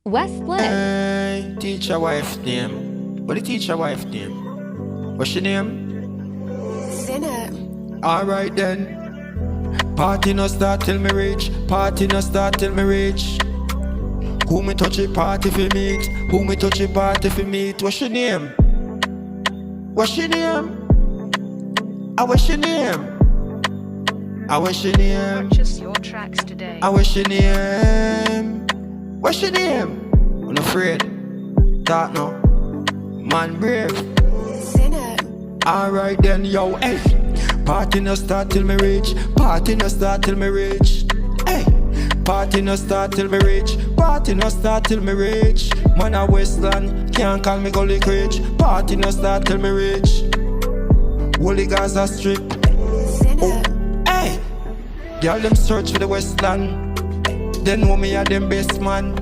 Westland. Hey, teacher wife name. What the teacher wife name? What's your name? Zinna. Alright then. Party no start till me reach. Party no start till me reach. Who me touch it party fi meet? Who me touch it party fi meet? What's your name? What's your name? What's your name? What's your name? Purchase your tracks today. What's your name? What's your name? I'm afraid. Talk no. Man brave. Zinna. Alright then, yo, hey. Party no start till me reach. Party no start till me reach. Hey. Party no start till me reach. Party no start till me reach. Man a Westland, can't call me Gully Creech. Party no start till me reach. Holy Gaza Strip. Zinna. Hey. Girl them search for the Westland. They know me a them best man.